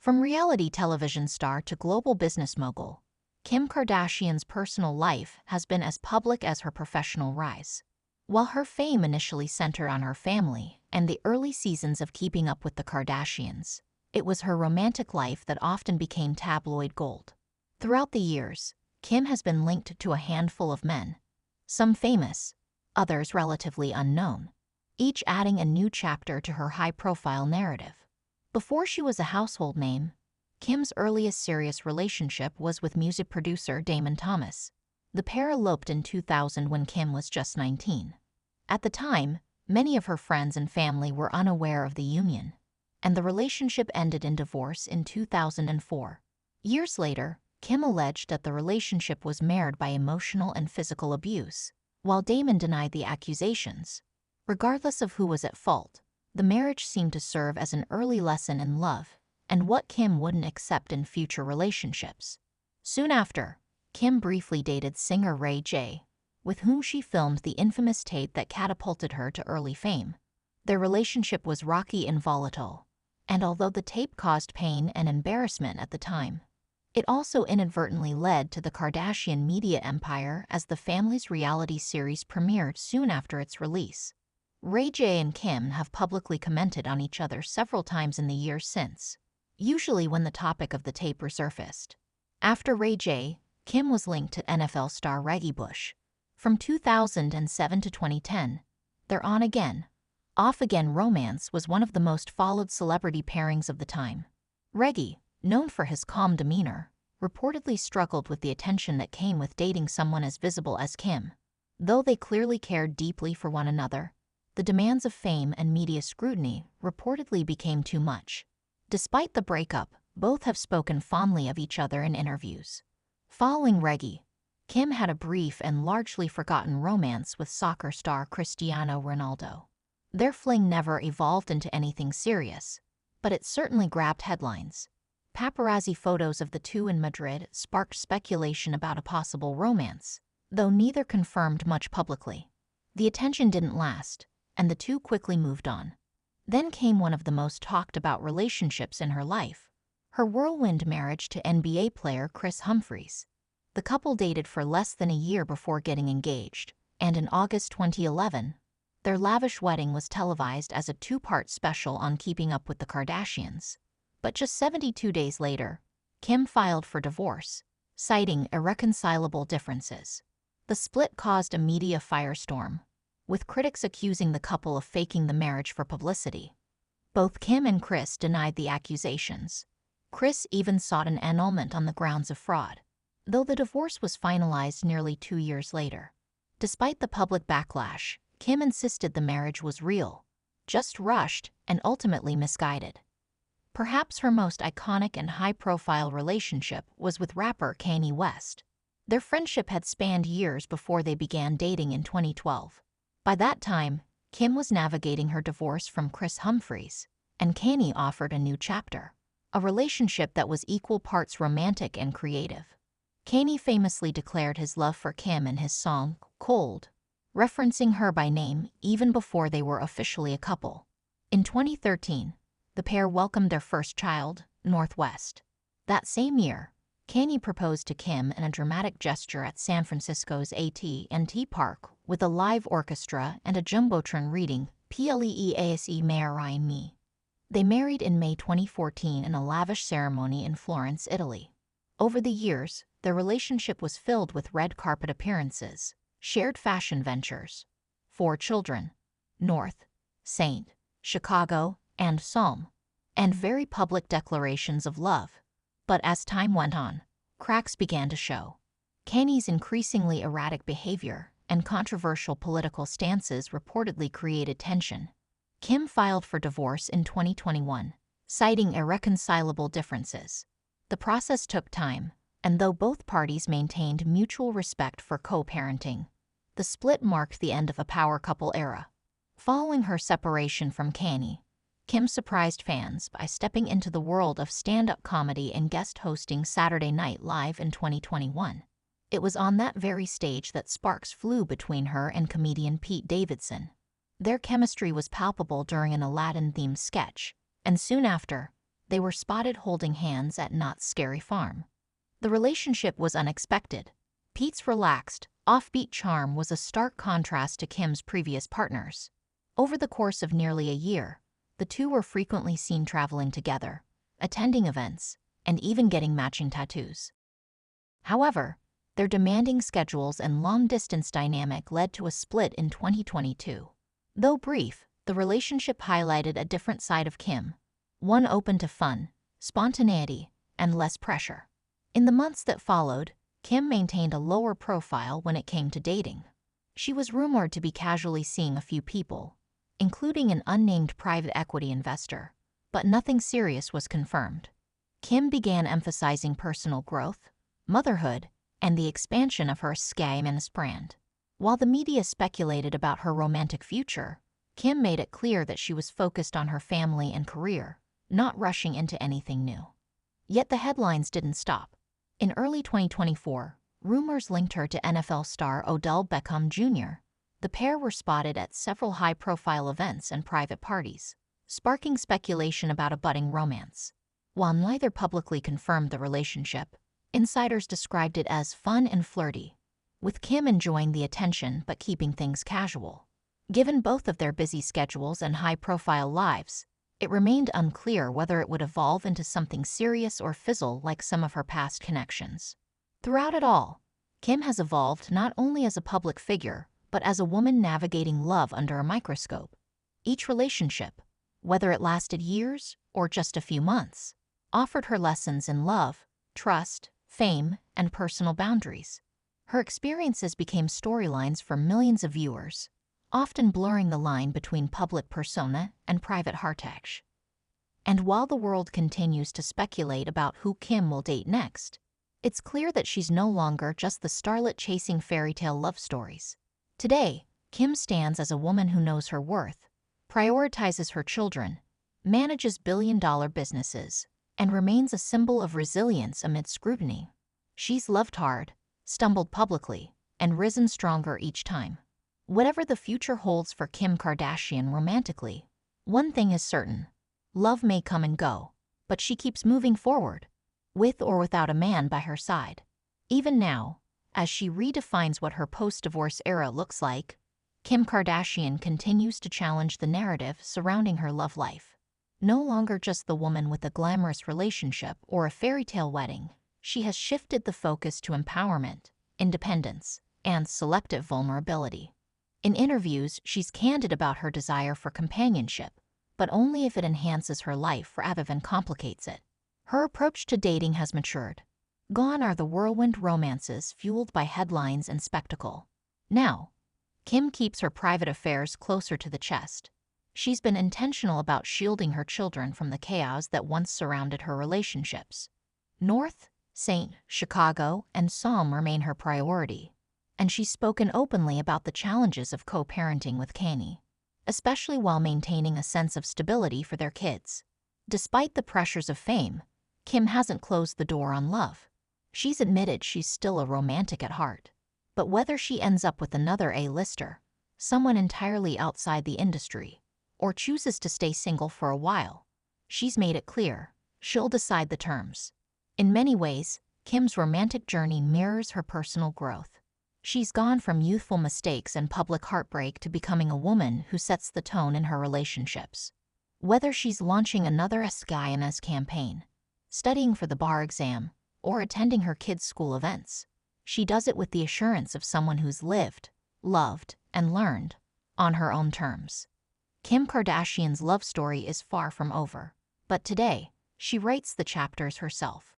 From reality television star to global business mogul, Kim Kardashian's personal life has been as public as her professional rise. While her fame initially centered on her family and the early seasons of Keeping Up with the Kardashians, it was her romantic life that often became tabloid gold. Throughout the years, Kim has been linked to a handful of men, some famous, others relatively unknown, each adding a new chapter to her high-profile narrative. Before she was a household name, Kim's earliest serious relationship was with music producer Damon Thomas. The pair eloped in 2000 when Kim was just 19. At the time, many of her friends and family were unaware of the union, and the relationship ended in divorce in 2004. Years later, Kim alleged that the relationship was marred by emotional and physical abuse, while Damon denied the accusations. Regardless of who was at fault, the marriage seemed to serve as an early lesson in love and what Kim wouldn't accept in future relationships. Soon after, Kim briefly dated singer Ray J, with whom she filmed the infamous tape that catapulted her to early fame. Their relationship was rocky and volatile, and although the tape caused pain and embarrassment at the time, it also inadvertently led to the Kardashian media empire as the family's reality series premiered soon after its release. Ray J and Kim have publicly commented on each other several times in the years since, usually when the topic of the tape resurfaced. After Ray J, Kim was linked to NFL star Reggie Bush. From 2007 to 2010, their on-again, off-again romance was one of the most followed celebrity pairings of the time. Reggie, known for his calm demeanor, reportedly struggled with the attention that came with dating someone as visible as Kim. Though they clearly cared deeply for one another, the demands of fame and media scrutiny reportedly became too much. Despite the breakup, both have spoken fondly of each other in interviews. Following Reggie, Kim had a brief and largely forgotten romance with soccer star Cristiano Ronaldo. Their fling never evolved into anything serious, but it certainly grabbed headlines. Paparazzi photos of the two in Madrid sparked speculation about a possible romance, though neither confirmed much publicly. The attention didn't last, and the two quickly moved on. Then came one of the most talked about relationships in her life, her whirlwind marriage to NBA player Kris Humphries. The couple dated for less than a year before getting engaged, and in August 2011, their lavish wedding was televised as a two-part special on Keeping Up with the Kardashians. But just 72 days later, Kim filed for divorce, citing irreconcilable differences. The split caused a media firestorm, with critics accusing the couple of faking the marriage for publicity. Both Kim and Kris denied the accusations. Kris even sought an annulment on the grounds of fraud, though the divorce was finalized nearly 2 years later. Despite the public backlash, Kim insisted the marriage was real, just rushed, and ultimately misguided. Perhaps her most iconic and high-profile relationship was with rapper Kanye West. Their friendship had spanned years before they began dating in 2012. By that time, Kim was navigating her divorce from Kris Humphries, and Kanye offered a new chapter, a relationship that was equal parts romantic and creative. Kanye famously declared his love for Kim in his song, Cold, referencing her by name even before they were officially a couple. In 2013, the pair welcomed their first child, Northwest. That same year, Kanye proposed to Kim in a dramatic gesture at San Francisco's AT&T Park with a live orchestra and a jumbotron reading Please marry me. They married in May 2014 in a lavish ceremony in Florence, Italy. Over the years, their relationship was filled with red carpet appearances, shared fashion ventures, 4 children, North, St. Chicago, and Psalm, and very public declarations of love. But as time went on, cracks began to show. Kanye's increasingly erratic behavior and controversial political stances reportedly created tension. Kim filed for divorce in 2021, citing irreconcilable differences. The process took time, and though both parties maintained mutual respect for co-parenting, the split marked the end of a power couple era. Following her separation from Kanye, Kim surprised fans by stepping into the world of stand-up comedy and guest hosting Saturday Night Live in 2021. It was on that very stage that sparks flew between her and comedian Pete Davidson. Their chemistry was palpable during an Aladdin-themed sketch, and soon after, they were spotted holding hands at Knott's Scary Farm. The relationship was unexpected. Pete's relaxed, offbeat charm was a stark contrast to Kim's previous partners. Over the course of nearly a year, the two were frequently seen traveling together, attending events, and even getting matching tattoos. However, their demanding schedules and long-distance dynamic led to a split in 2022. Though brief, the relationship highlighted a different side of Kim, one open to fun, spontaneity, and less pressure. In the months that followed, Kim maintained a lower profile when it came to dating. She was rumored to be casually seeing a few people, including an unnamed private equity investor, but nothing serious was confirmed. Kim began emphasizing personal growth, motherhood, and the expansion of her Skyman's brand. While the media speculated about her romantic future, Kim made it clear that she was focused on her family and career, not rushing into anything new. Yet the headlines didn't stop. In early 2024, rumors linked her to NFL star Odell Beckham Jr. The pair were spotted at several high-profile events and private parties, sparking speculation about a budding romance. While neither publicly confirmed the relationship, insiders described it as fun and flirty, with Kim enjoying the attention but keeping things casual. Given both of their busy schedules and high-profile lives, it remained unclear whether it would evolve into something serious or fizzle like some of her past connections. Throughout it all, Kim has evolved not only as a public figure, but as a woman navigating love under a microscope. Each relationship, whether it lasted years or just a few months, offered her lessons in love, trust, fame, and personal boundaries. Her experiences became storylines for millions of viewers, often blurring the line between public persona and private heartache. And while the world continues to speculate about who Kim will date next, it's clear that she's no longer just the starlet chasing fairy tale love stories. Today, Kim stands as a woman who knows her worth, prioritizes her children, manages billion-dollar businesses, and remains a symbol of resilience amid scrutiny. She's loved hard, stumbled publicly, and risen stronger each time. Whatever the future holds for Kim Kardashian romantically, one thing is certain: love may come and go, but she keeps moving forward, with or without a man by her side. Even now, as she redefines what her post-divorce era looks like, Kim Kardashian continues to challenge the narrative surrounding her love life. No longer just the woman with a glamorous relationship or a fairy tale wedding, she has shifted the focus to empowerment, independence, and selective vulnerability. In interviews, she's candid about her desire for companionship, but only if it enhances her life rather than complicates it. Her approach to dating has matured. Gone are the whirlwind romances fueled by headlines and spectacle. Now, Kim keeps her private affairs closer to the chest. She's been intentional about shielding her children from the chaos that once surrounded her relationships. North, St. Chicago, and Psalm remain her priority, and she's spoken openly about the challenges of co-parenting with Kanye, especially while maintaining a sense of stability for their kids. Despite the pressures of fame, Kim hasn't closed the door on love. She's admitted she's still a romantic at heart. But whether she ends up with another A-lister, someone entirely outside the industry, or chooses to stay single for a while, she's made it clear she'll decide the terms. In many ways, Kim's romantic journey mirrors her personal growth. She's gone from youthful mistakes and public heartbreak to becoming a woman who sets the tone in her relationships. Whether she's launching another Skyman's campaign, studying for the bar exam, or attending her kids' school events, she does it with the assurance of someone who's lived, loved, and learned on her own terms. Kim Kardashian's love story is far from over, but today, she writes the chapters herself.